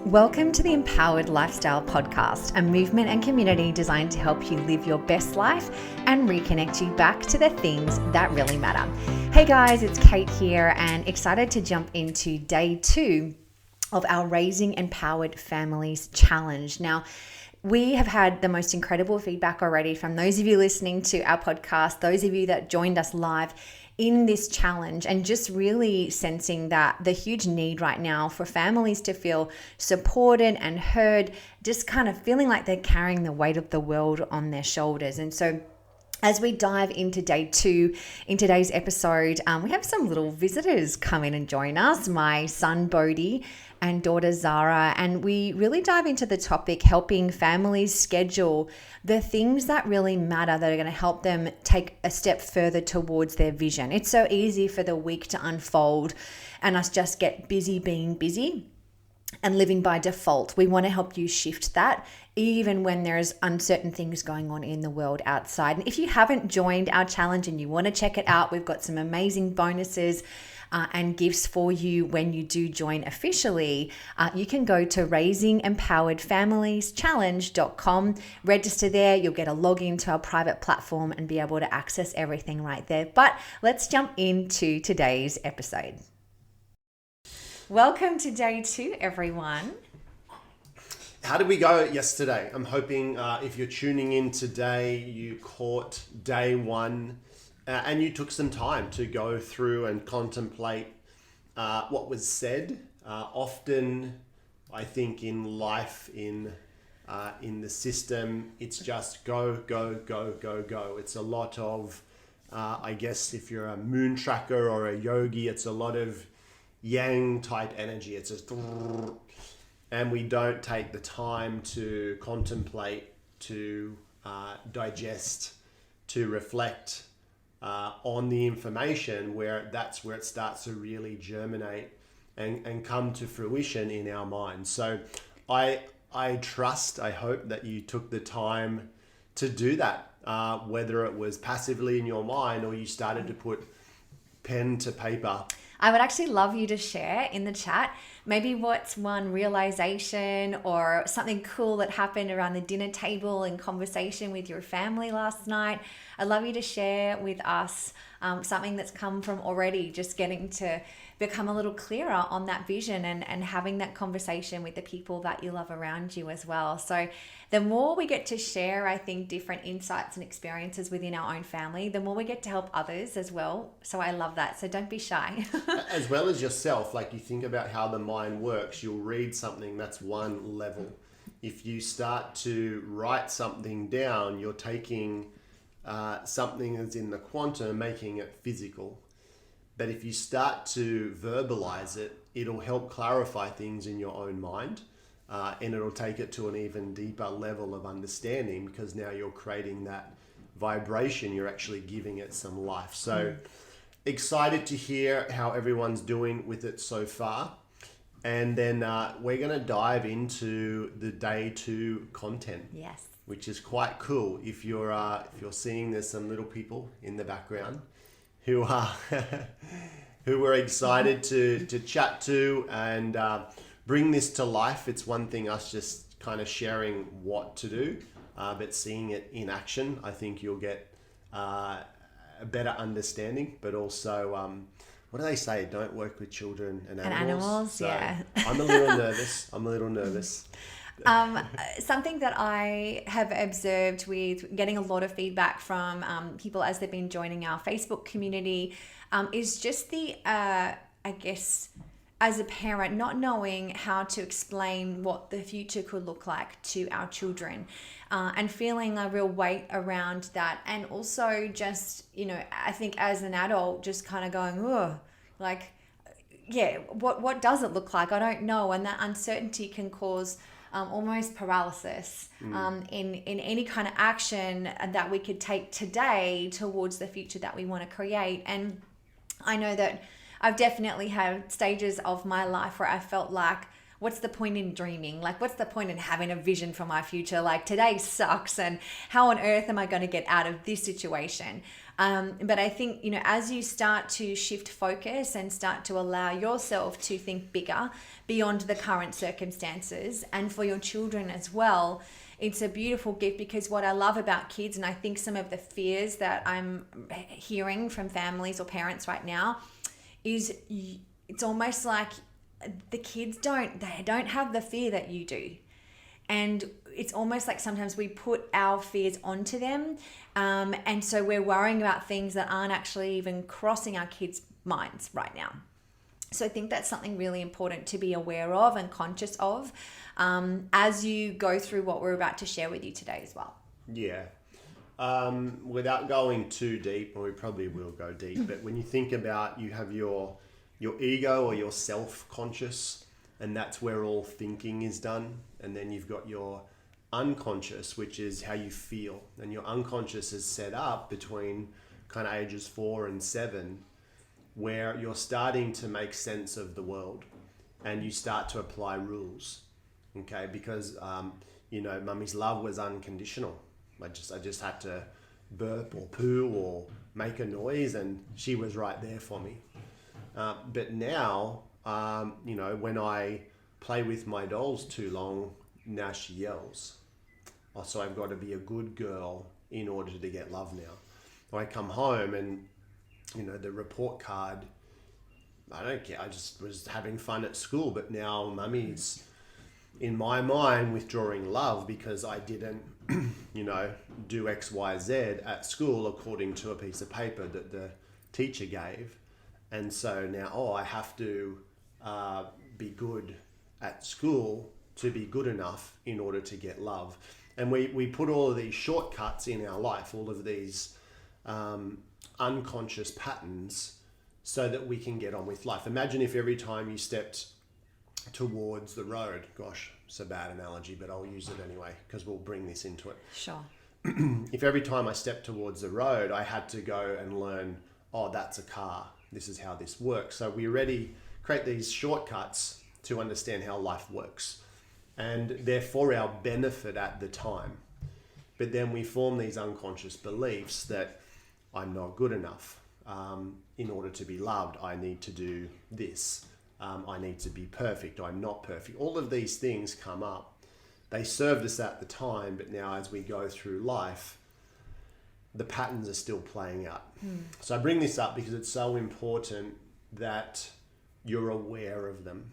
Welcome to the Empowered Lifestyle Podcast, a movement and community designed to help you live your best life and reconnect you back to the things that really matter. Hey guys, it's Kate here and excited to jump into day 2 of our Raising Empowered Families Challenge. Now, we have had the most incredible feedback already from those of you listening to our podcast, those of you that joined us live in this challenge, and just really sensing that the huge need right now for families to feel supported and heard, just kind of feeling like they're carrying the weight of the world on their shoulders. And so as we dive into day 2, in today's episode, we have some little visitors come in and join us, my son Bodhi and daughter Zara, and we really dive into the topic helping families schedule the things that really matter, that are going to help them take a step further towards their vision. It's so easy for the week to unfold and us just get busy being busy and living by default. We want to help you shift that, even when there's uncertain things going on in the world outside. And if you haven't joined our challenge and you want to check it out, we've got some amazing bonuses and gifts for you when you do join officially. You can go to raisingempoweredfamilieschallenge.com, register there. You'll get a login to our private platform and be able to access everything right there. But let's jump into today's episode. Welcome to day 2, everyone. How did we go yesterday? I'm hoping if you're tuning in today, you caught day 1 and you took some time to go through and contemplate what was said. Often, I think in life, in the system, it's just go, go, go, go, go. It's a lot of, I guess if you're a moon tracker or a yogi, it's a lot of yang type energy. It's just, and we don't take the time to contemplate, to digest, to reflect on the information, where that's where it starts to really germinate and come to fruition in our minds. So I trust, I hope that you took the time to do that, whether it was passively in your mind or you started to put pen to paper. I would actually love you to share in the chat maybe what's one realization or something cool that happened around the dinner table in conversation with your family last night. I'd love you to share with us something that's come from already just getting to become a little clearer on that vision and having that conversation with the people that you love around you as well. So the more we get to share, I think, different insights and experiences within our own family, the more we get to help others as well. So I love that. So don't be shy. As well as yourself, like you think about how the mind works, you'll read something, that's one level. If you start to write something down, you're taking something that's in the quantum, making it physical. But if you start to verbalize it, it'll help clarify things in your own mind, and it'll take it to an even deeper level of understanding, because now you're creating that vibration, you're actually giving it some life. So excited to hear how everyone's doing with it so far. And then we're going to dive into the day 2 content. Yes. Which is quite cool. If you're seeing, there's some little people in the background who are who we're excited to chat to and bring this to life. It's one thing us just kind of sharing what to do, but seeing it in action, I think you'll get a better understanding. But also, what do they say? Don't work with children and animals. So yeah. I'm a little nervous. Something that I have observed with getting a lot of feedback from people as they've been joining our Facebook community is just the, I guess, as a parent, not knowing how to explain what the future could look like to our children and feeling a real weight around that. And also just, I think as an adult, just kind of going, oh, like, yeah, what does it look like? I don't know. And that uncertainty can cause almost paralysis in any kind of action that we could take today towards the future that we want to create. And I know that I've definitely had stages of my life where I felt like, what's the point in dreaming? Like, what's the point in having a vision for my future? Like, today sucks, and how on earth am I going to get out of this situation? But I think, as you start to shift focus and start to allow yourself to think bigger beyond the current circumstances, and for your children as well, it's a beautiful gift. Because what I love about kids, and I think some of the fears that I'm hearing from families or parents right now, is it's almost like the kids don't have the fear that you do. And it's almost like sometimes we put our fears onto them. And so we're worrying about things that aren't actually even crossing our kids' minds right now. So I think that's something really important to be aware of and conscious of as you go through what we're about to share with you today as well. Yeah. Without going too deep, and we probably will go deep, but when you think about, you have your ego or your self-conscious, and that's where all thinking is done. And then you've got your unconscious, which is how you feel. And your unconscious is set up between kind of ages 4 and 7, where you're starting to make sense of the world and you start to apply rules. Okay, because mummy's love was unconditional. I just had to burp or poo or make a noise, and she was right there for me. But now, when I play with my dolls too long, now she yells. So I've got to be a good girl in order to get love now. Or I come home and, the report card, I don't care. I just was having fun at school, but now mummy's, in my mind, withdrawing love because I didn't, do X, Y, Z at school according to a piece of paper that the teacher gave. And so now, I have to be good at school to be good enough in order to get love. And we put all of these shortcuts in our life, all of these unconscious patterns, so that we can get on with life. Imagine if every time you stepped towards the road, gosh, it's a bad analogy, but I'll use it anyway because we'll bring this into it. Sure. If every time I stepped towards the road, I had to go and learn, that's a car. This is how this works. So we already create these shortcuts to understand how life works. And they're for our benefit at the time. But then we form these unconscious beliefs that I'm not good enough. In order to be loved, I need to do this. I need to be perfect. I'm not perfect. All of these things come up. They served us at the time, but now as we go through life, the patterns are still playing out. So I bring this up because it's so important that you're aware of them.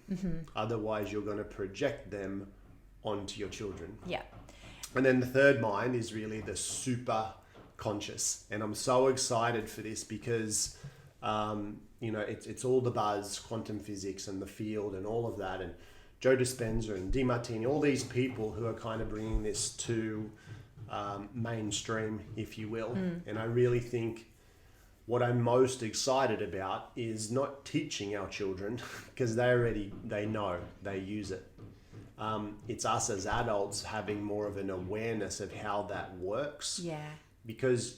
Otherwise, you're going to project them onto your children. Yeah. And then the third mind is really the superconscious. And I'm so excited for this because, it's all the buzz, quantum physics and the field and all of that. And Joe Dispenza and DeMartini, all these people who are kind of bringing this to mainstream, if you will. And I really think what I'm most excited about is not teaching our children because they know, they use it. It's us as adults having more of an awareness of how that works. Yeah. Because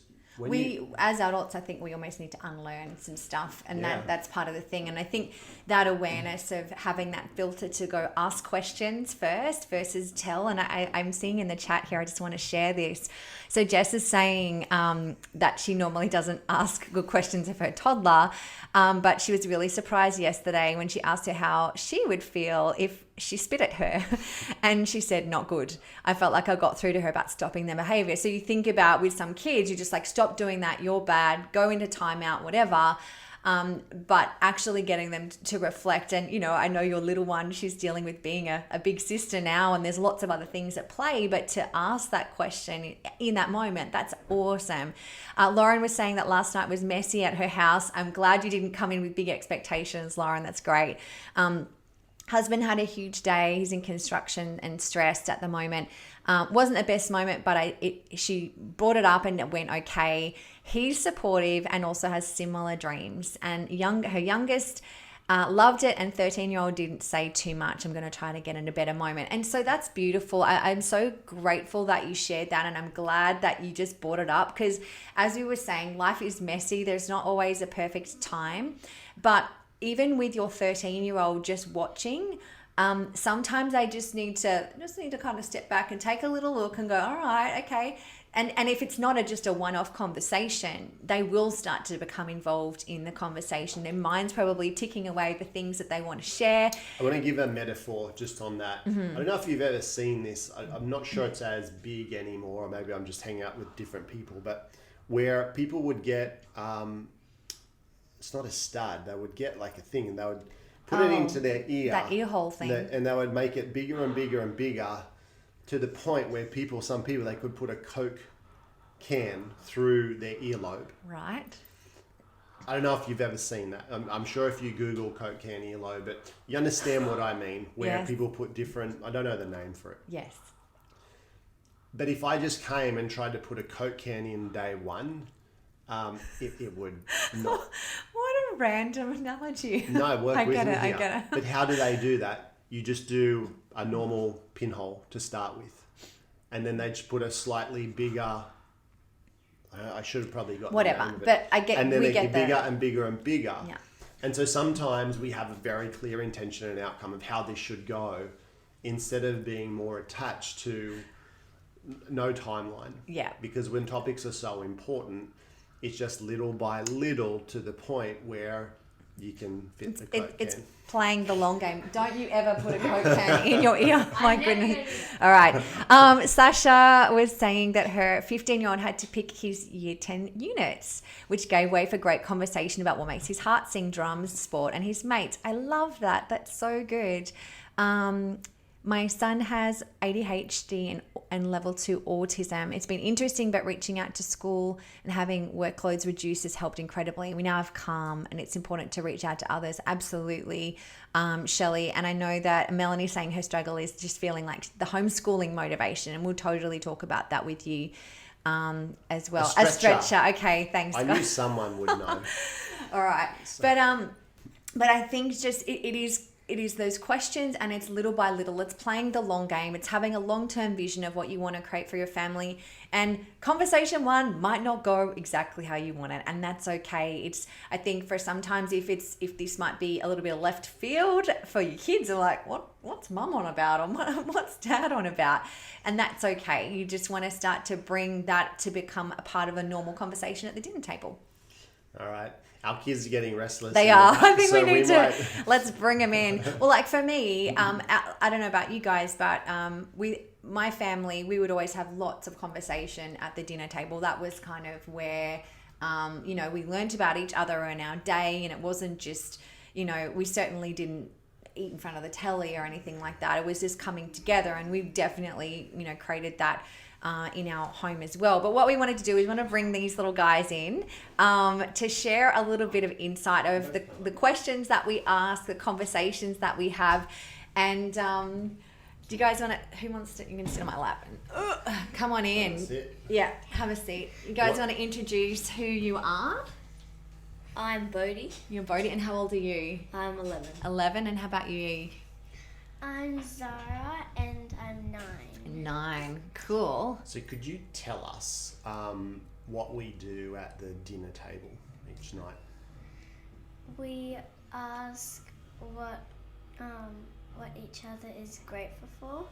as adults, I think we almost need to unlearn some stuff, and that's part of the thing. And I think that awareness of having that filter to go ask questions first versus tell. And I'm seeing in the chat here, I just want to share this. So Jess is saying that she normally doesn't ask good questions of her toddler, but she was really surprised yesterday when she asked her how she would feel if she spit at her. And she said, not good. I felt like I got through to her about stopping their behavior. So you think about with some kids, you're just like, stop doing that, you're bad, go into timeout, whatever. But actually getting them to reflect. And, I know your little one, she's dealing with being a big sister now, and there's lots of other things at play, but to ask that question in that moment, that's awesome. Lauren was saying that last night was messy at her house. I'm glad you didn't come in with big expectations, Lauren. That's great. Husband had a huge day. He's in construction and stressed at the moment. Wasn't the best moment, but she brought it up and it went okay. He's supportive and also has similar dreams. And her youngest loved it, and 13-year-old didn't say too much. I'm going to try to get in a better moment. And so that's beautiful. I'm so grateful that you shared that, and I'm glad that you just brought it up because, as we were saying, life is messy. There's not always a perfect time, but even with your 13-year-old just watching, sometimes I just need to kind of step back and take a little look and go, all right, okay. And if it's not just a one-off conversation, they will start to become involved in the conversation. Their mind's probably ticking away the things that they want to share. I want to give a metaphor just on that. I don't know if you've ever seen this. I'm not sure it's as big anymore, or maybe I'm just hanging out with different people, but where people would get, it's not a stud, they would get like a thing and they would put it into their ear. That ear hole thing. And they would make it bigger and bigger and bigger, to the point where some people, they could put a Coke can through their earlobe. Right. I don't know if you've ever seen that. I'm sure if you Google Coke can earlobe, but you understand what I mean, where Yes. people put different, I don't know the name for it. Yes. But if I just came and tried to put a Coke can in day one, it would not. What a random analogy. No, work I with get me it. I here. get it. But how do they do that? You just do a normal pinhole to start with. And then they just put a slightly bigger, I should have probably got Whatever. the name of it. But I get, And then we they get get bigger the, and bigger and bigger. Yeah. And so sometimes we have a very clear intention and outcome of how this should go, instead of being more attached to no timeline. Yeah. Because when topics are so important, it's just little by little, to the point where you can fit the Coke it's can. playing the long game. Don't you ever put a Coke can in your ear. My goodness. All right. Sasha was saying that her 15-year-old had to pick his year 10 units, which gave way for great conversation about what makes his heart sing, drums, sport, and his mates. I love that. That's so good. My son has ADHD and level 2 autism. It's been interesting, but reaching out to school and having workloads reduced has helped incredibly. We now have calm, and it's important to reach out to others. Absolutely, Shelley. And I know that Melanie saying her struggle is just feeling like the homeschooling motivation, and we'll totally talk about that with you as well. A stretcher. Okay, thanks. I knew someone would know. All right. So. But I think just it is those questions, and it's little by little. It's playing the long game. It's having a long-term vision of what you want to create for your family. And conversation one might not go exactly how you want it, and that's okay. I think for sometimes if this might be a little bit of left field for your kids, are like, what's mum on about, or what's dad on about? And that's okay. You just want to start to bring that to become a part of a normal conversation at the dinner table. All right. Our kids are getting restless. They are. I think we need to, let's bring them in. Well, like for me, I don't know about you guys, but my family, we would always have lots of conversation at the dinner table. That was kind of where, we learned about each other and our day, and it wasn't just, we certainly didn't eat in front of the telly or anything like that. It was just coming together, and we've definitely, created that in our home as well. But what we wanted to do is we want to bring these little guys in to share a little bit of insight of the questions that we ask, the conversations that we have. And do you guys want to, you can sit on my lap and come on in. Yeah, have a seat. You guys want to introduce who you are? I'm Bodhi. You're Bodhi, and how old are you? I'm 11. 11, and how about you? I'm Zara and I'm 9. 9. Cool. So could you tell us what we do at the dinner table each night? We ask what each other is grateful for.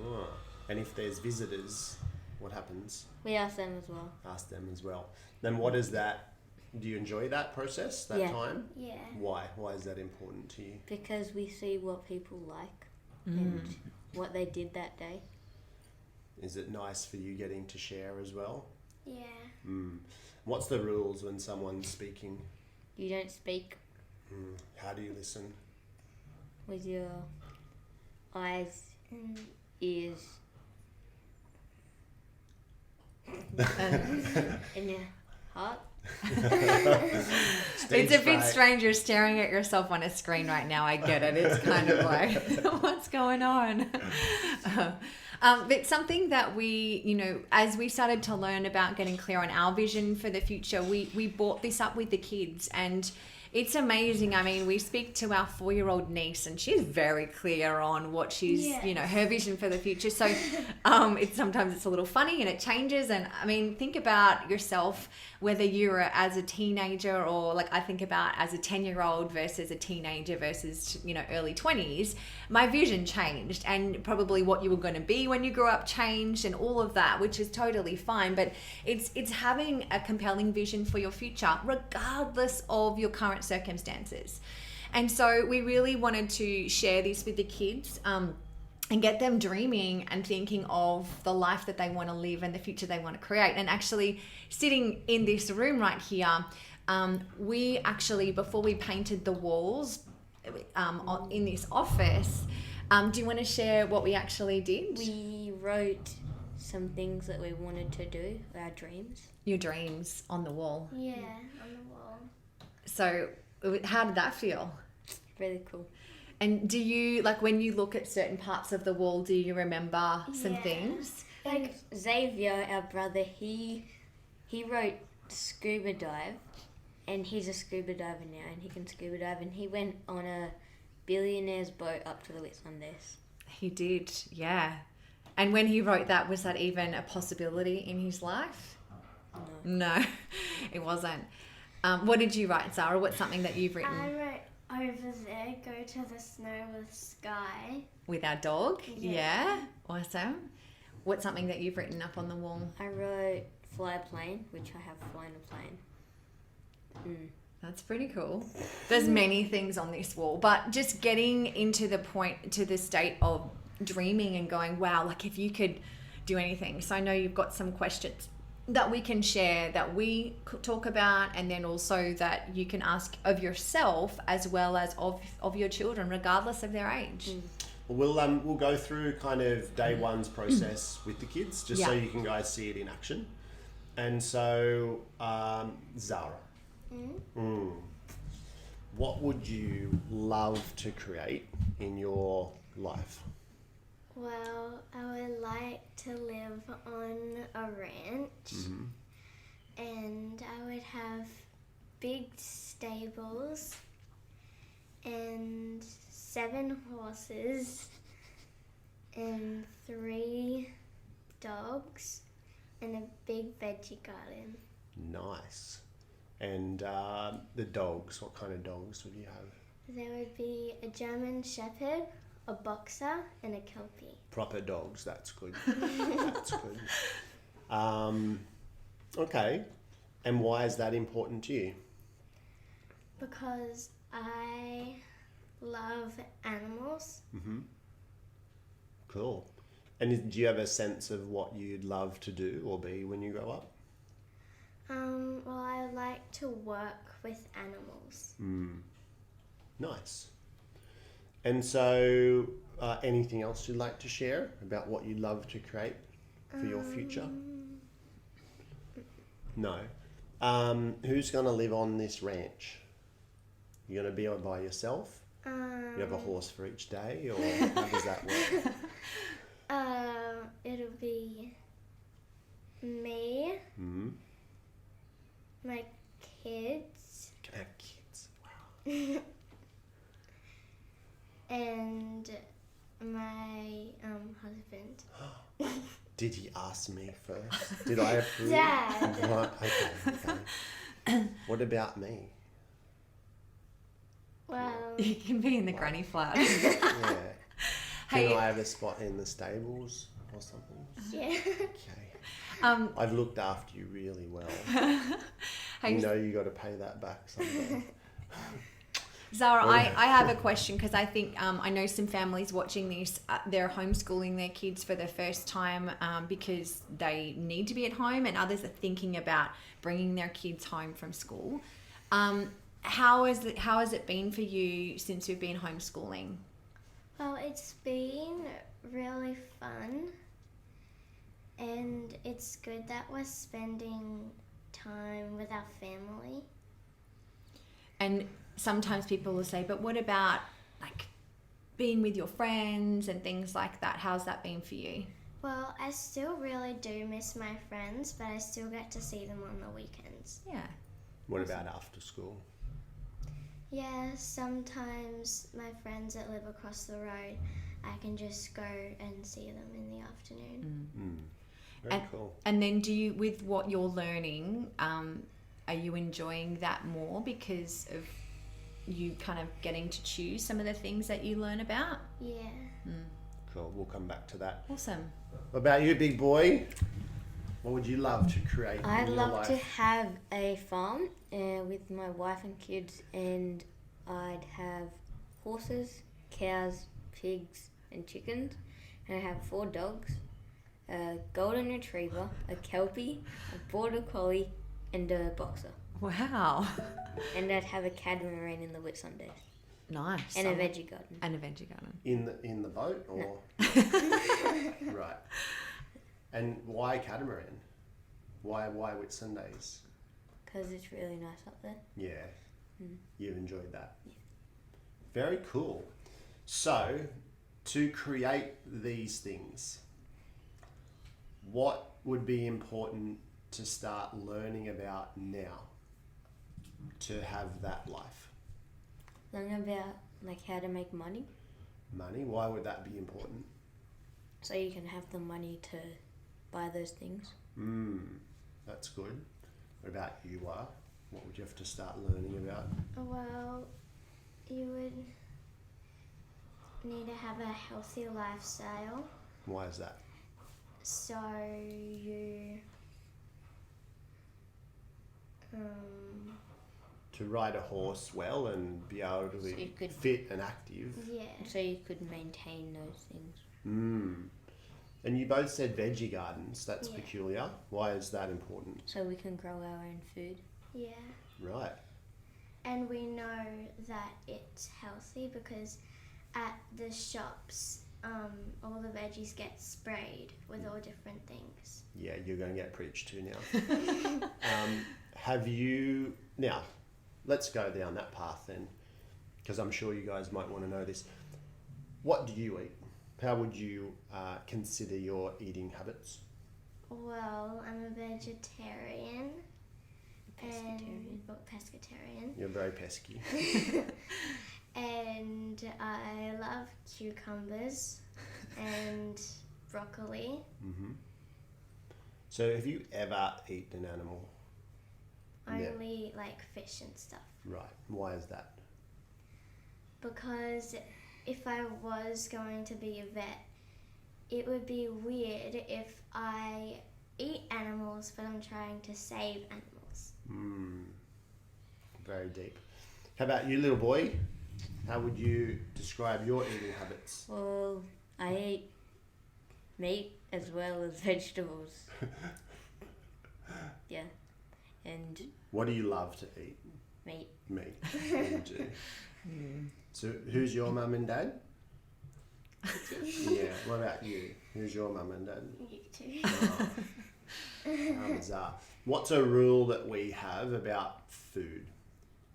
Oh. And if there's visitors, what happens? We ask them as well. Ask them as well. Then what is that? Do you enjoy that process, that time? Yeah. Why? Why is that important to you? Because we see what people like and what they did that day. Is it nice for you getting to share as well? Yeah. What's the rules when someone's speaking? You don't speak How do you listen? with your eyes, ears, and your heart. It's a bit strange. You're staring at yourself on a screen right now. I get it. It's kind of like, what's going on? But something that we, as we started to learn about getting clear on our vision for the future, we brought this up with the kids, and It's amazing. I mean, we speak to our 4-year-old niece and she's very clear on what she's, her vision for the future. So sometimes it's a little funny and it changes. And I mean, think about yourself, whether you're as a teenager or like I think about as a 10-year-old versus a teenager versus, early 20s, my vision changed and probably what you were going to be when you grew up changed and all of that, which is totally fine. But it's having a compelling vision for your future, regardless of your current circumstances. And so we really wanted to share this with the kids and get them dreaming and thinking of the life that they want to live and the future they want to create. And actually sitting in this room right here, we actually, before we painted the walls in this office, do you want to share what we actually did? We wrote some things that we wanted to do, our dreams. Your dreams on the wall. Yeah, on the wall. So how did that feel? Really cool. And do you, like when you look at certain parts of the wall, do you remember some things? Like Xavier, our brother, he wrote scuba dive, and he's a scuba diver now, and he can scuba dive, and he went on a billionaire's boat up to the Whitsundays. He did, yeah. And when he wrote that, was that even a possibility in his life? No, it wasn't. What did you write, Zara? What's something that you've written? I wrote over there, go to the snow with sky. With our dog? Yeah. Awesome. What's something that you've written up on the wall? I wrote fly a plane, which I have flown a plane. That's pretty cool. There's many things on this wall, but just getting into the state of dreaming and going, wow, like if you could do anything. So I know you've got some questions that we can share, that we could talk about, and then also that you can ask of yourself as well as of your children, regardless of their age. Well, we'll go through kind of day one's process with the kids, just so you can guys see it in action. And so, Zara, what would you love to create in your life? Well, I would like to live on a ranch, and I would have big stables and 7 horses and 3 dogs and a big veggie garden. Nice. And the dogs, what kind of dogs would you have? There would be a German Shepherd, a boxer, and a Kelpie. Proper dogs, that's good. That's good. Okay. And why is that important to you? Because I love animals. Cool. And do you have a sense of what you'd love to do or be when you grow up? Well, I like to work with animals. Nice. And so, anything else you'd like to share about what you'd love to create for your future? No. Who's going to live on this ranch? You're going to be by yourself? You have a horse for each day, or how does that work? It'll be me, my kids, You can have kids. Wow. and my husband. Did he ask me first? Did I approve? Dad. Right, okay. What about me? Well, You can be in the granny flat. Yeah. Hey. Can I have a spot in the stables or something? yeah. Okay. I've looked after you really well. Hey, You know you got to pay that back someday. Zara, I have a question, because I think I know some families watching this, they're homeschooling their kids for the first time because they need to be at home, and others are thinking about bringing their kids home from school. How has it been for you since we've been homeschooling? Well, it's been really fun, and it's good that we're spending time with our family. And sometimes people will say, but what about like being with your friends and things like that? How's that been for you? Well, I still really do miss my friends, but I still get to see them on the weekends. Yeah. What about after school? Yeah, sometimes my friends that live across the road, I can just go and see them in the afternoon. Very cool. And then with what you're learning, are you enjoying that more because of you kind of getting to choose some of the things that you learn about? Yeah. Cool. We'll come back to that. Awesome. What about you, big boy? What would you love to create I'd in your love life? to have a farm with my wife and kids, and I'd have horses, cows, pigs, and chickens. And I'd have 4 dogs, a golden retriever, a kelpie, a border collie, and a boxer. Wow. And I'd have a catamaran in the Whitsundays. Nice. And a veggie garden. And a veggie garden. In the boat or right? And why catamaran? Why Whitsundays? Because it's really nice up there. Yeah, you've enjoyed that. Yeah. Very cool. So, to create these things, what would be important to start learning about now to have that life? Learn about how to make money, Money. Why would that be important? so you can have the money to buy those things. That's good. What about you, Wa? What would you have to start learning about? Well, you would need to have a healthy lifestyle. Why is that? So you To ride a horse well and be able to So you be could- fit and active. yeah. So you could maintain those things. And you both said veggie gardens. That's Yeah. peculiar. Why is that important? So we can grow our own food. Yeah. Right. And we know that it's healthy because at the shops, all the veggies get sprayed with all different things. Yeah, you're going to get preached to now. Have you... Now, let's go down that path then, because I'm sure you guys might want to know this. What do you eat? How would you consider your eating habits? Well, I'm a vegetarian. Pescatarian. Pescatarian. You're very pesky. And I love cucumbers and broccoli. So have you ever eaten an animal? Yeah. Only like fish and stuff. Right. Why is that? Because if I was going to be a vet, it would be weird if I eat animals but I'm trying to save animals. Very deep. How about you, little boy? How would you describe your eating habits? Well, I eat meat as well as vegetables. Yeah. And What do you love to eat? meat. Meat. You do. So who's your mum and dad? Yeah. What about you? Who's your mum and dad? You too. Oh, how bizarre. What's a rule that we have about food?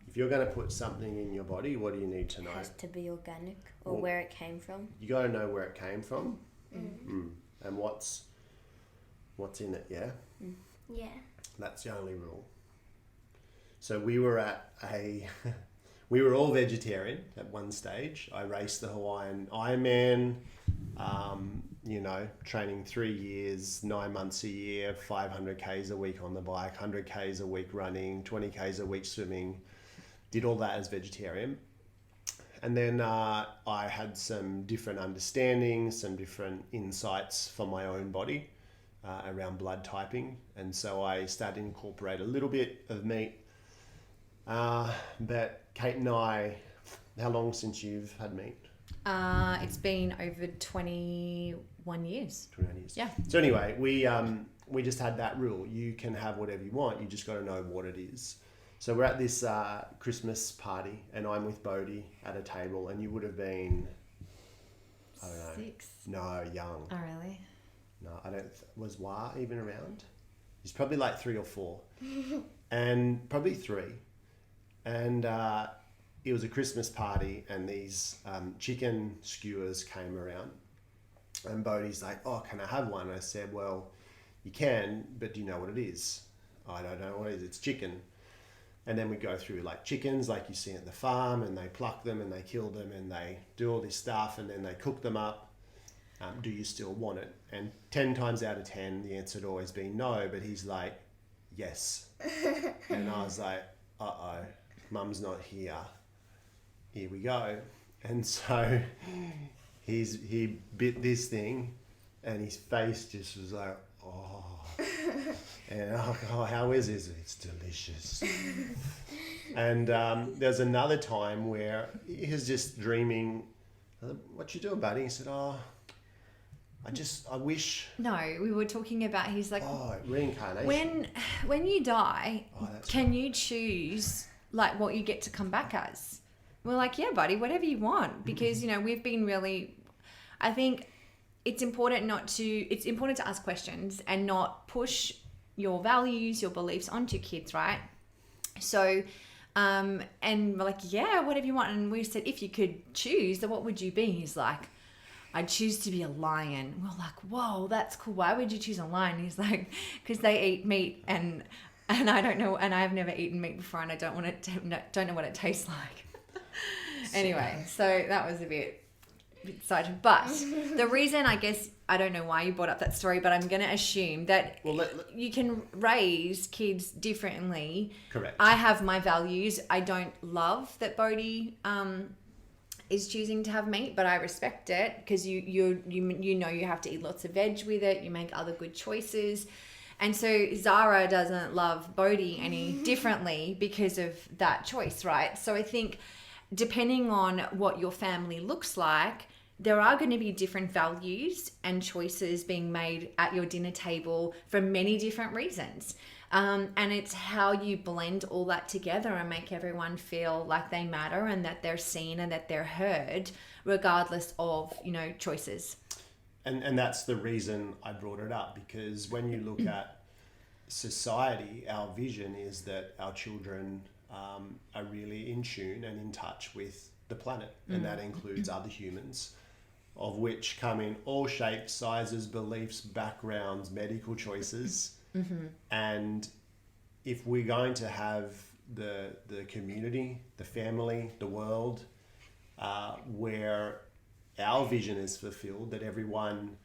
If you're going to put something in your body, what do you need to know? It has to be organic or Well- where it came from. You got to know where it came from. And what's in it, yeah? Yeah. That's the only rule. So we were we were all vegetarian at one stage. I raced the Hawaiian Ironman, training 3 years, 9 months a year, 500 Ks a week on the bike, 100 Ks a week running, 20 Ks a week swimming. Did all that as vegetarian. And then I had some different understandings, some different insights for my own body around blood typing. And so I started to incorporate a little bit of meat. But Kate and I, how long since you've had meat? It's been over 21 years. 21 years. Yeah. So anyway, we just had that rule. You can have whatever you want. You just got to know what it is. So we're at this Christmas party, and I'm with Bodhi at a table, and you would have been, I don't know. 6. No, young. Oh, really? No, I don't. Was Wah even around? He's probably like 3 or 4, and probably 3. And it was a Christmas party, and these chicken skewers came around, and Bodhi's like, "Oh, can I have one?" And I said, "Well, you can, but do you know what it is?" "I don't know what it is. It's chicken." And then we go through like chickens, like you see at the farm, and they pluck them and they kill them and they do all this stuff and then they cook them up. Do you still want it? And 10 times out of 10, the answer had always been no, but he's like, yes. And I was like, uh-oh, mum's not here. Here we go. And so he bit this thing and his face just was like, oh. And oh, how is it? It's delicious. And there's another time where he was just dreaming, what you doing, buddy? He said, oh, I wish. No, we were talking about, he's like, reincarnation. When you die, can you choose like what you get to come back as? We're like, yeah, buddy, whatever you want. Because, we've been really, I think it's important to ask questions and not push your values, your beliefs onto kids, right? So, and we're like, yeah, whatever you want. And we said, if you could choose, then what would you be? He's like, I'd choose to be a lion. We're like, whoa, that's cool. Why would you choose a lion? He's like, because they eat meat and I don't know, and I've never eaten meat before, and I don't know what it tastes like. Anyway, so that was a bit exciting. But the reason, I guess, I don't know why you brought up that story, but I'm going to assume that you can raise kids differently. Correct. I have my values. I don't love that Bodhi is choosing to have meat, but I respect it because you know you have to eat lots of veg with it. You make other good choices. And so Zara doesn't love Bodhi any differently because of that choice, right? So I think depending on what your family looks like, there are going to be different values and choices being made at your dinner table for many different reasons. And it's how you blend all that together and make everyone feel like they matter and that they're seen and that they're heard, regardless of, choices. And that's the reason I brought it up, because when you look at society, our vision is that our children are really in tune and in touch with the planet. And that includes other humans, of which come in all shapes, sizes, beliefs, backgrounds, medical choices. Mm-hmm. And if we're going to have the community, the family, the world, where our vision is fulfilled, that everyone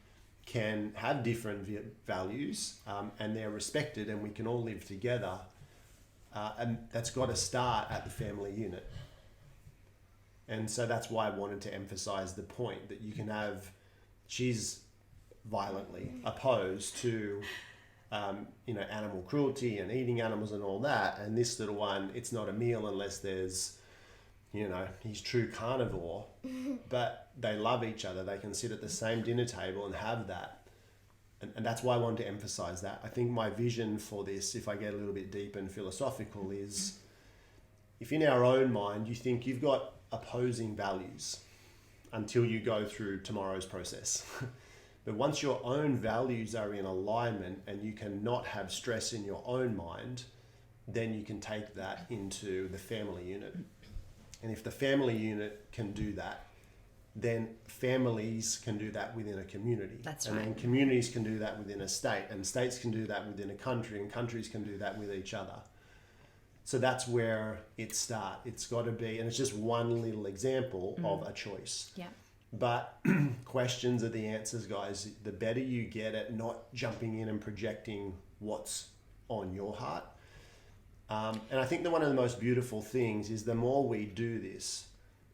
can have different values and they're respected and we can all live together, and that's got to start at the family unit. And so that's why I wanted to emphasize the point that you can have, she's violently opposed to animal cruelty and eating animals and all that, and this little one, it's not a meal unless there's, he's true carnivore, but they love each other. They can sit at the same dinner table and have that. And that's why I wanted to emphasize that. I think my vision for this, if I get a little bit deep and philosophical, is if in our own mind you think you've got opposing values until you go through tomorrow's process. But once your own values are in alignment and you cannot have stress in your own mind, then you can take that into the family unit. And if the family unit can do that, then families can do that within a community. That's right. And then communities can do that within a state, and states can do that within a country, and countries can do that with each other. So that's where it starts. It's got to be, and it's just one little example of a choice. Yeah. But questions are the answers, guys. The better you get at not jumping in and projecting what's on your heart. And I think that one of the most beautiful things is the more we do this,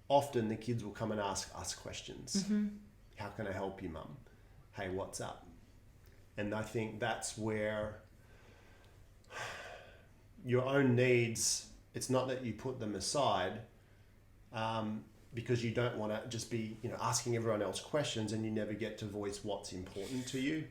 often the kids will come and ask us questions. Mm-hmm. How can I help you, Mum? Hey, what's up? And I think that's where your own needs, it's not that you put them aside, because you don't want to just be, asking everyone else questions and you never get to voice what's important to you.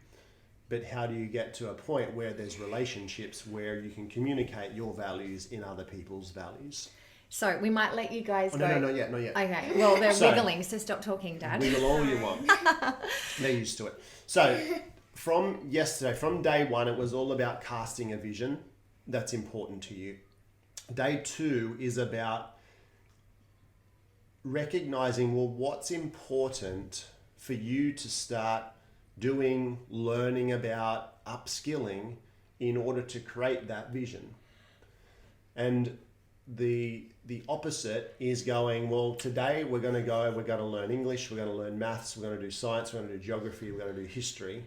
But how do you get to a point where there's relationships where you can communicate your values in other people's values? So we might let you guys go. No, not yet. Okay, well, they're wiggling, so stop talking, Dad. Wiggle all you want. They're used to it. So from yesterday, from day one, it was all about casting a vision that's important to you. Day 2 is about recognizing, what's important for you to start doing, learning about, upskilling in order to create that vision. And the opposite is going, well, today we're going to learn English, we're going to learn maths, we're going to do science, we're going to do geography, we're going to do history.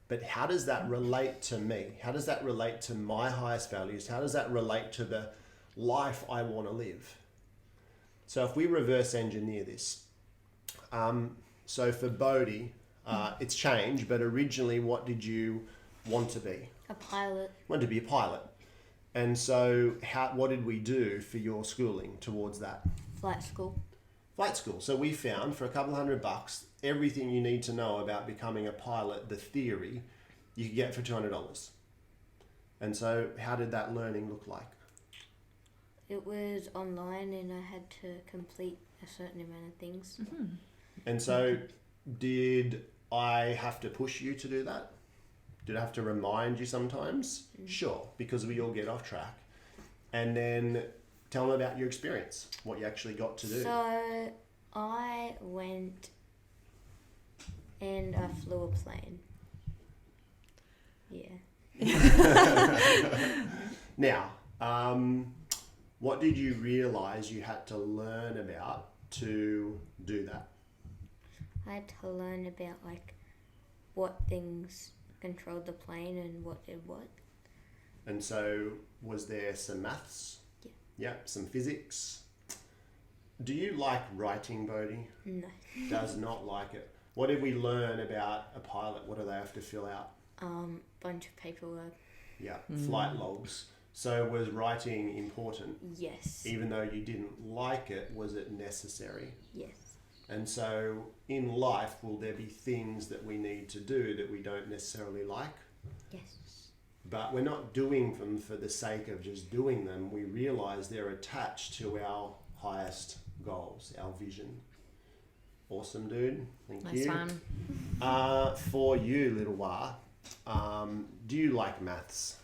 But how does that relate to me? How does that relate to my highest values? How does that relate to the life I want to live? So if we reverse engineer this, so for Bodhi, it's changed, but originally what did you want to be? A pilot. Wanted to be a pilot. And so what did we do for your schooling towards that? Flight school. Flight school. So we found for a couple $100, everything you need to know about becoming a pilot, the theory, you could get for $200. And so how did that learning look like? It was online and I had to complete a certain amount of things. Mm-hmm. And so did I have to push you to do that? Did I have to remind you sometimes? Sure, because we all get off track. And then tell them about your experience, what you actually got to do. So I went and I flew a plane. Yeah. Now, what did you realise you had to learn about to do that? I had to learn about like what things controlled the plane and what did what. And so was there some maths? Yeah. Yeah, some physics. Do you like writing, Bodhi? No. Does not like it. What did we learn about a pilot? What do they have to fill out? Bunch of paperwork. Yeah, flight logs. So was writing important? Yes. Even though you didn't like it, was it necessary? Yes. And so in life, will there be things that we need to do that we don't necessarily like? Yes. But we're not doing them for the sake of just doing them. We realise they're attached to our highest goals, our vision. Awesome, dude. Thank you. Nice one. For you, little Wah, do you like maths?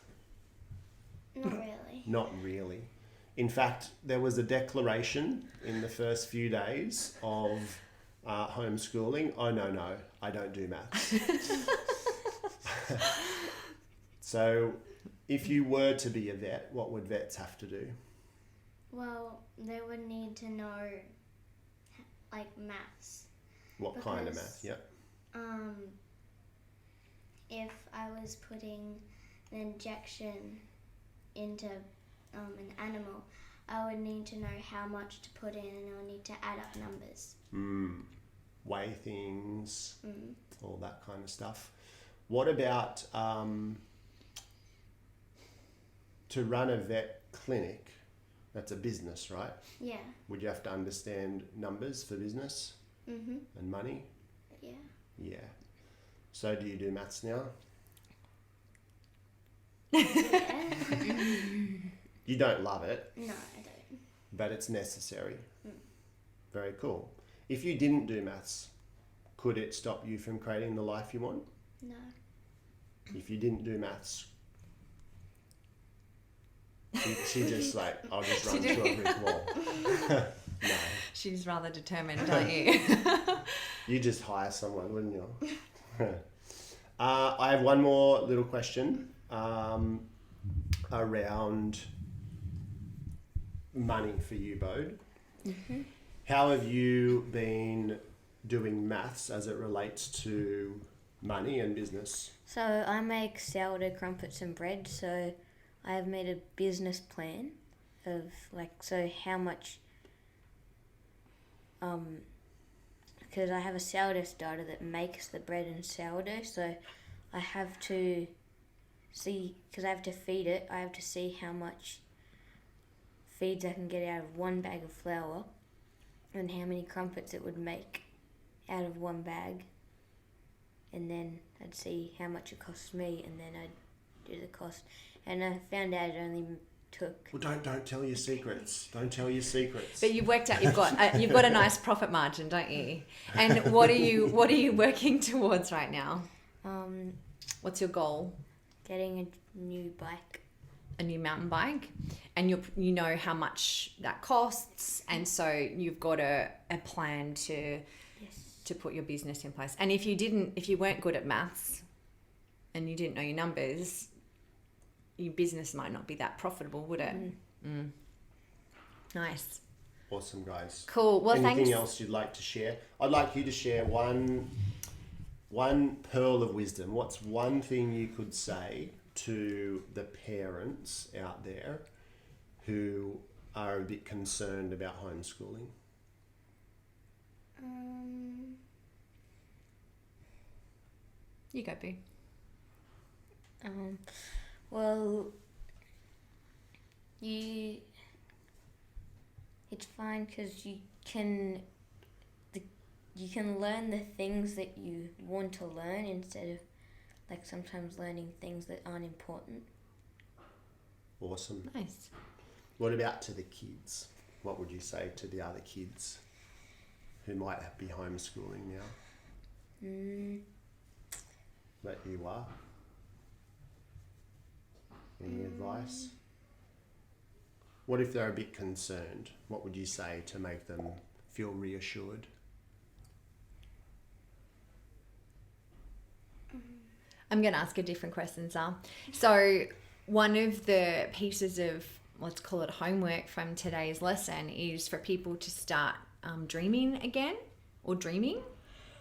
Not really. Not really. In fact, there was a declaration in the first few days of homeschooling. Oh, no, I don't do maths. So if you were to be a vet, what would vets have to do? Well, they would need to know, like, maths. What kind of Because- math? Yep. If I was putting an injection into an animal, I would need to know how much to put in, and I would need to add up numbers. Weigh things, all that kind of stuff. What about to run a vet clinic? That's a business, right? Yeah. Would you have to understand numbers for business and money? Yeah. Yeah. So do you do maths now? You don't love it, No, I don't. but it's necessary. Very cool. If you didn't do maths, could it stop you from creating the life you want? No. If you didn't do maths, she just like, I'll just run through a brick wall. No, She's rather determined, aren't you? you just hire someone, wouldn't you? I have one more little question around money for you, Bode. How have you been doing maths as it relates to money and business? So I make sourdough crumpets and bread, so I have made a business plan of how much, because I have a sourdough starter that makes the bread and sourdough, so I have to see, because I have to feed it, I have to see how much feeds I can get out of one bag of flour and how many crumpets it would make out of one bag. And then I'd see how much it costs me, and then I'd do the cost. And I found out it only took. Well, don't tell your secrets. Don't tell your secrets. But you've worked out you've got a nice profit margin, don't you? And what are you working towards right now? What's your goal? Getting a new bike. A new mountain bike, and you know how much that costs, and so you've got a plan to put your business in place. And if you weren't good at maths and you didn't know your numbers, your business might not be that profitable, would it? Nice. Awesome, guys. Cool. Well, Anything thanks. else you'd like to share? I'd like you to share one pearl of wisdom. What's one thing you could say to the parents out there who are a bit concerned about homeschooling? You go, Boo. Well, it's fine because you can learn the things that you want to learn instead of like sometimes learning things that aren't important. Awesome. Nice. What about to the kids? What would you say to the other kids who might be homeschooling now? That you are? Any advice? What if they're a bit concerned? What would you say to make them feel reassured? I'm going to ask a different question, Sam. So one of the pieces of, let's call it homework from today's lesson, is for people to start dreaming again, or dreaming,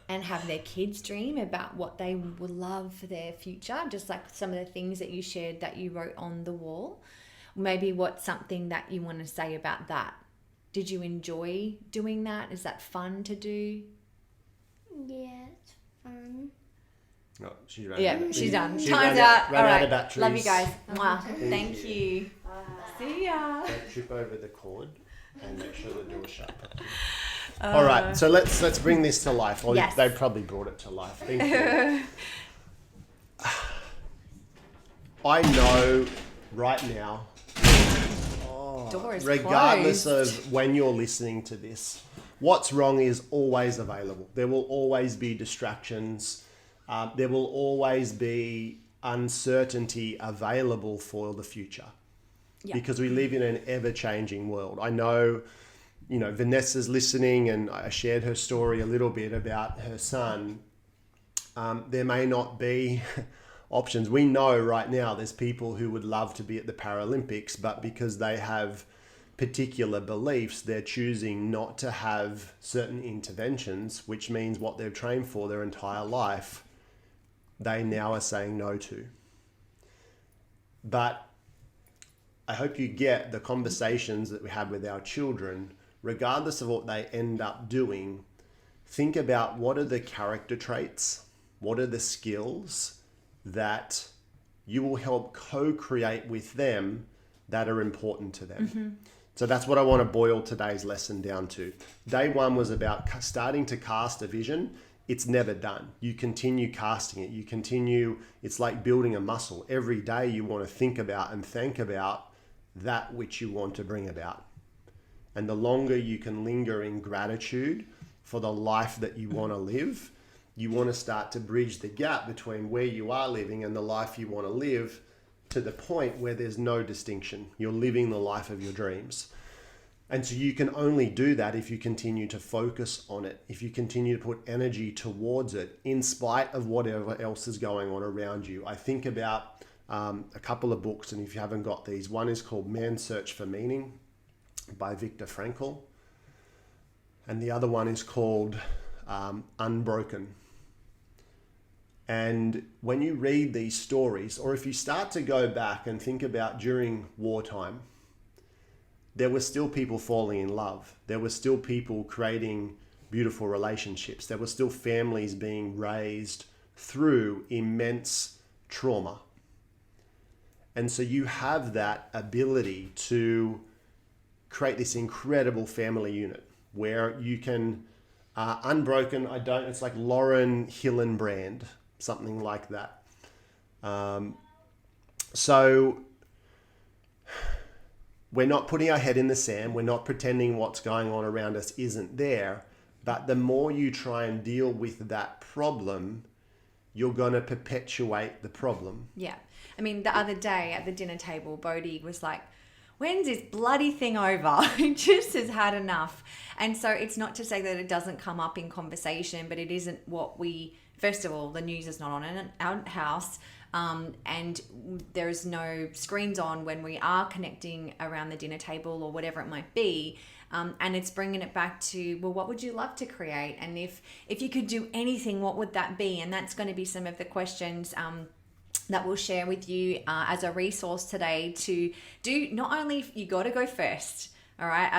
and have their kids dream about what they would love for their future, just like some of the things that you shared that you wrote on the wall. Maybe what's something that you want to say about that? Did you enjoy doing that? Is that fun to do? Yeah, it's fun. Oh, she's done. Yeah, she's done. She Time's ran out. ran All out right. of batteries. Love you guys. Mwah. Thank Thank you. See ya. Don't trip over the cord and make sure the door's shut properly. All right, so let's bring this to life. Or Yes. They probably brought it to life. Thank you. I know right now, Door is regardless closed. of when you're listening to this, what's wrong is always available. There will always be distractions. There will always be uncertainty available for the future. Yeah. Because we live in an ever-changing world. I know, Vanessa's listening, and I shared her story a little bit about her son. There may not be options. We know right now there's people who would love to be at the Paralympics, but because they have particular beliefs, they're choosing not to have certain interventions, which means what they've trained for their entire life, they now are saying no to. But I hope you get the conversations that we have with our children, regardless of what they end up doing. Think about what are the character traits, what are the skills that you will help co-create with them that are important to them. Mm-hmm. So that's what I want to boil today's lesson down to. Day one was about starting to cast a vision. It's never done. You continue casting it. It's like building a muscle. Every day you want to think about and think about that which you want to bring about. And the longer you can linger in gratitude for the life that you want to live, you want to start to bridge the gap between where you are living and the life you want to live to the point where there's no distinction. You're living the life of your dreams. And so you can only do that if you continue to focus on it, if you continue to put energy towards it, in spite of whatever else is going on around you. I think about a couple of books, and if you haven't got these, one is called Man's Search for Meaning by Viktor Frankl, and the other one is called Unbroken. And when you read these stories, or if you start to go back and think about during wartime, there were still people falling in love. There were still people creating beautiful relationships. There were still families being raised through immense trauma. And so you have that ability to create this incredible family unit where you can, Unbroken, it's like Lauren Hillenbrand, something like that. So we're not putting our head in the sand. We're not pretending what's going on around us isn't there. But the more you try and deal with that problem, you're going to perpetuate the problem. Yeah. I mean, the other day at the dinner table, Bodhi was like, when's this bloody thing over? It just has had enough. And so it's not to say that it doesn't come up in conversation, but it isn't what we, first of all, the news is not on in our house. And there's no screens on when we are connecting around the dinner table or whatever it might be. And it's bringing it back to, well, what would you love to create? And if you could do anything, what would that be? And that's going to be some of the questions that we'll share with you as a resource today to do. Not only you got to go first, all right,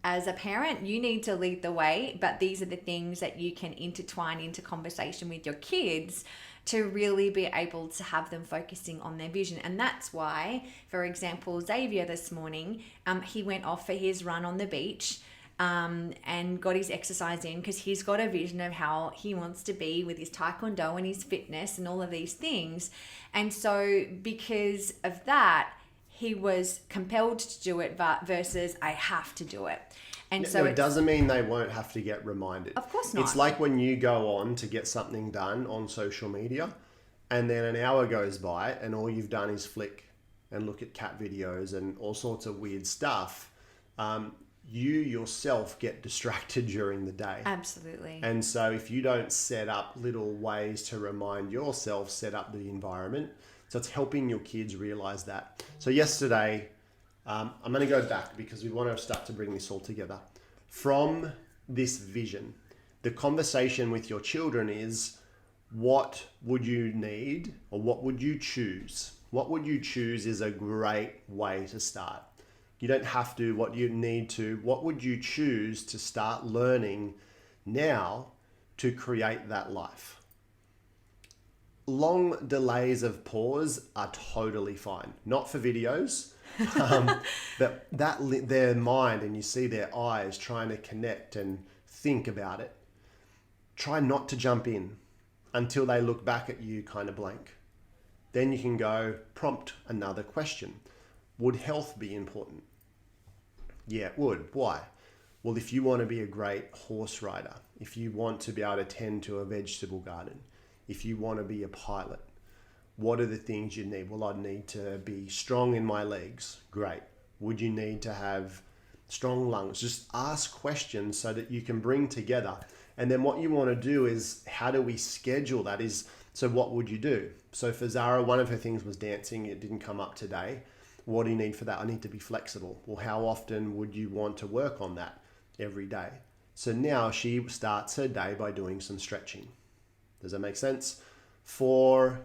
as a parent, you need to lead the way, but these are the things that you can intertwine into conversation with your kids to really be able to have them focusing on their vision. And that's why, for example, Xavier this morning, he went off for his run on the beach and got his exercise in because he's got a vision of how he wants to be with his taekwondo and his fitness and all of these things. And so because of that, he was compelled to do it versus I have to do it. And so it doesn't mean they won't have to get reminded. Of course not. It's like when you go on to get something done on social media and then an hour goes by and all you've done is flick and look at cat videos and all sorts of weird stuff. You yourself get distracted during the day. Absolutely. And so if you don't set up little ways to remind yourself, set up the environment. So it's helping your kids realize that. So yesterday, I'm going to go back because we want to start to bring this all together. From this vision, the conversation with your children is, what would you need or what would you choose? What would you choose is a great way to start. You don't have to, what you need to, what would you choose to start learning now to create that life? Long delays of pause are totally fine. Not for videos, but their mind and you see their eyes trying to connect and think about it. Try not to jump in until they look back at you kind of blank. Then you can go prompt another question. Would health be important? Yeah, it would. Why? Well, if you want to be a great horse rider, if you want to be able to tend to a vegetable garden, if you want to be a pilot, what are the things you need? Well, I'd need to be strong in my legs. Great. Would you need to have strong lungs? Just ask questions so that you can bring together. And then what you want to do is, how do we schedule that? So what would you do? So for Zara, one of her things was dancing. It didn't come up today. What do you need for that? I need to be flexible. Well, how often would you want to work on that? Every day. So now she starts her day by doing some stretching. Does that make sense? So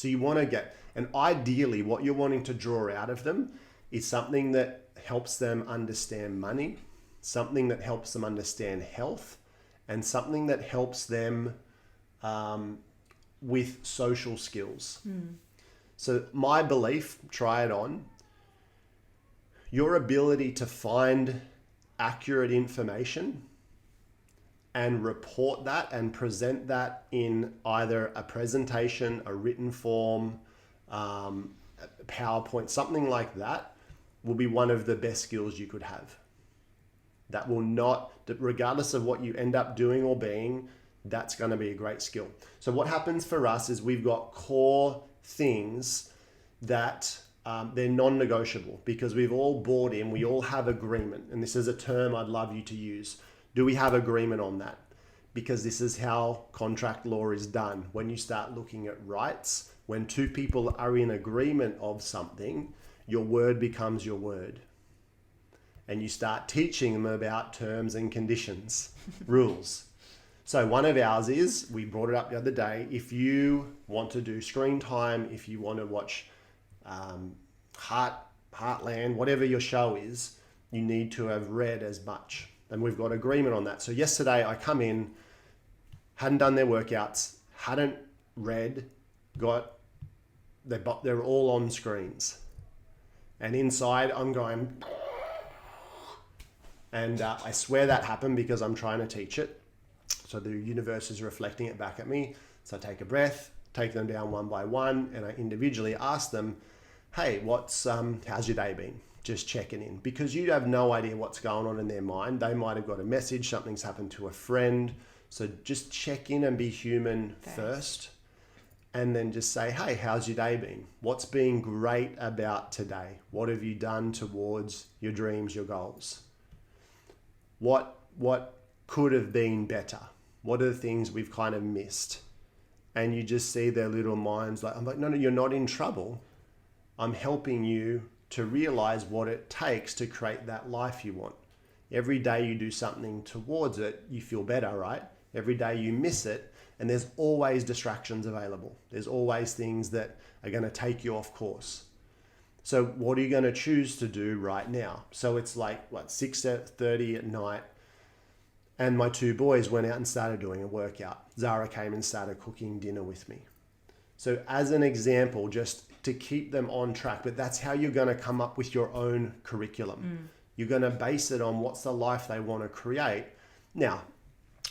you want to get, and ideally what you're wanting to draw out of them is something that helps them understand money, something that helps them understand health, and something that helps them with social skills. So my belief, try it on, your ability to find accurate information and report that and present that in either a presentation, a written form, a PowerPoint, something like that will be one of the best skills you could have. That will not, regardless of what you end up doing or being, that's going to be a great skill. So what happens for us is we've got core things that they're non-negotiable because we've all bought in, we all have agreement. And this is a term I'd love you to use. Do we have agreement on that? Because this is how contract law is done. When you start looking at rights, when two people are in agreement of something, your word becomes your word. And you start teaching them about terms and conditions, rules. So one of ours is, we brought it up the other day, if you want to do screen time, if you want to watch Heartland, whatever your show is, you need to have read as much. And we've got agreement on that. So yesterday I come in, hadn't done their workouts, hadn't read, they're all on screens. And inside I'm going, and I swear that happened because I'm trying to teach it. So the universe is reflecting it back at me. So I take a breath, take them down one by one, and I individually ask them, hey, how's your day been? Just checking in, because you have no idea what's going on in their mind. They might have got a message, something's happened to a friend. So just check in and be human first. and then just say, hey, how's your day been? What's been great about today? What have you done towards your dreams, your goals? What could have been better? What are the things we've kind of missed? And you just see their little minds like, I'm like, no, you're not in trouble. I'm helping you to realize what it takes to create that life you want. Every day you do something towards it, you feel better, right? Every day you miss it, and there's always distractions available. There's always things that are going to take you off course. So what are you going to choose to do right now? So it's like, 6:30 at night, and my two boys went out and started doing a workout. Zara came and started cooking dinner with me. So as an example, just to keep them on track, but that's how you're going to come up with your own curriculum. You're going to base it on what's the life they want to create. Now,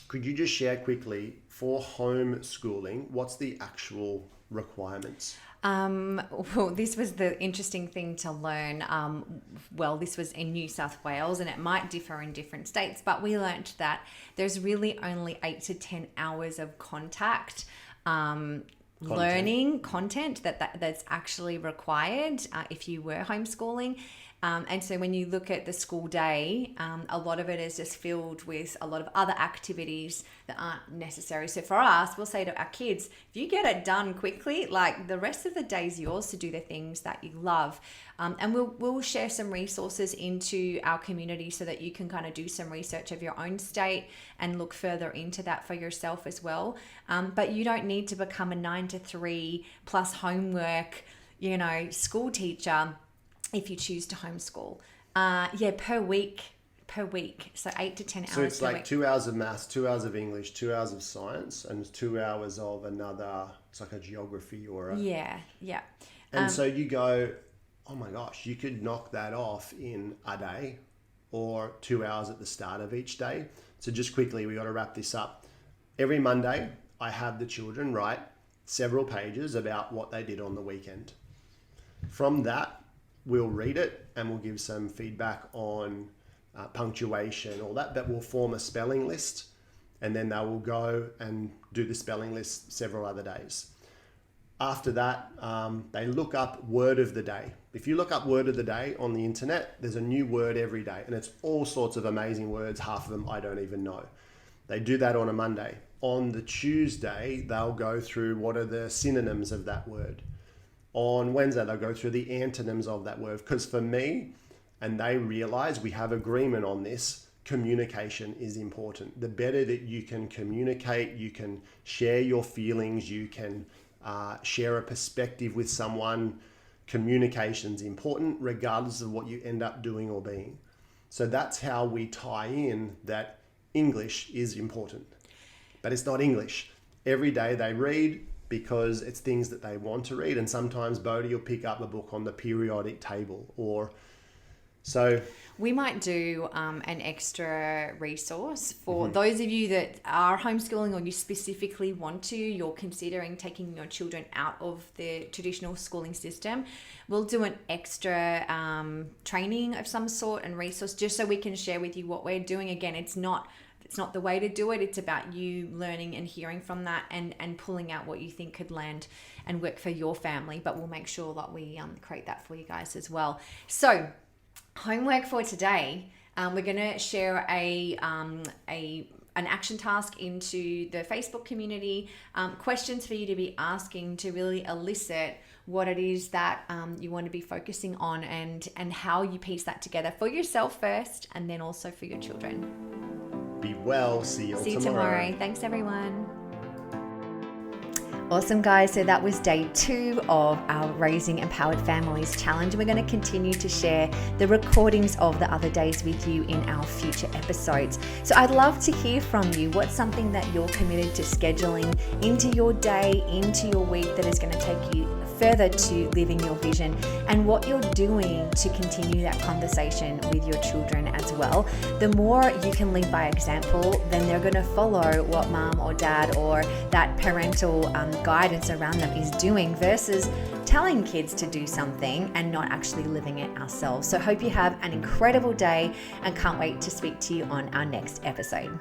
could you just share quickly for homeschooling, what's the actual requirements? Well, this was the interesting thing to learn. This was in New South Wales, and it might differ in different states, but we learnt that there's really only 8 to 10 hours of contact learning content that's actually required if you were homeschooling. And so when you look at the school day, a lot of it is just filled with a lot of other activities that aren't necessary. So for us, we'll say to our kids, if you get it done quickly, like the rest of the day is yours to do the things that you love. And we'll share some resources into our community so that you can kind of do some research of your own state and look further into that for yourself as well. But you don't need to become a 9 to 3 plus homework, school teacher if you choose to homeschool. Per week. So 8 to 10 hours. So it's per like week. 2 hours of maths, 2 hours of English, 2 hours of science, and 2 hours of another, it's like a geography or a... Yeah. And so you go, oh my gosh, you could knock that off in a day or 2 hours at the start of each day. So just quickly, we got to wrap this up. Every Monday, I have the children write several pages about what they did on the weekend. From that, we'll read it and we'll give some feedback on punctuation, all that, but we'll form a spelling list, and then they will go and do the spelling list several other days. After that, they look up word of the day. If you look up word of the day on the internet, there's a new word every day, and it's all sorts of amazing words. Half of them I don't even know. They do that on a Monday. On the Tuesday, they'll go through what are the synonyms of that word. On Wednesday, they'll go through the antonyms of that word. Because for me, and they realize we have agreement on this, communication is important. The better that you can communicate, you can share your feelings, you can share a perspective with someone, communication's important regardless of what you end up doing or being. So that's how we tie in that English is important. But it's not English. Every day they read, because it's things that they want to read. And sometimes Bodhi will pick up a book on the periodic table so we might do an extra resource for those of you that are homeschooling, or you specifically you're considering taking your children out of the traditional schooling system. We'll do an extra training of some sort and resource just so we can share with you what we're doing. Again, it's not the way to do it. It's about you learning and hearing from that and pulling out what you think could land and work for your family. But we'll make sure that we create that for you guys as well. So homework for today, we're going to share an action task into the Facebook community, questions for you to be asking to really elicit what it is that you want to be focusing on and how you piece that together for yourself first and then also for your children. Be well. See you tomorrow. Thanks, everyone. Awesome, guys. So that was day 2 of our Raising Empowered Families Challenge. We're going to continue to share the recordings of the other days with you in our future episodes. So I'd love to hear from you. What's something that you're committed to scheduling into your day, into your week that is going to take you further to living your vision, and what you're doing to continue that conversation with your children as well. The more you can lead by example, then they're going to follow what mom or dad or that parental guidance around them is doing, versus telling kids to do something and not actually living it ourselves. So hope you have an incredible day and can't wait to speak to you on our next episode.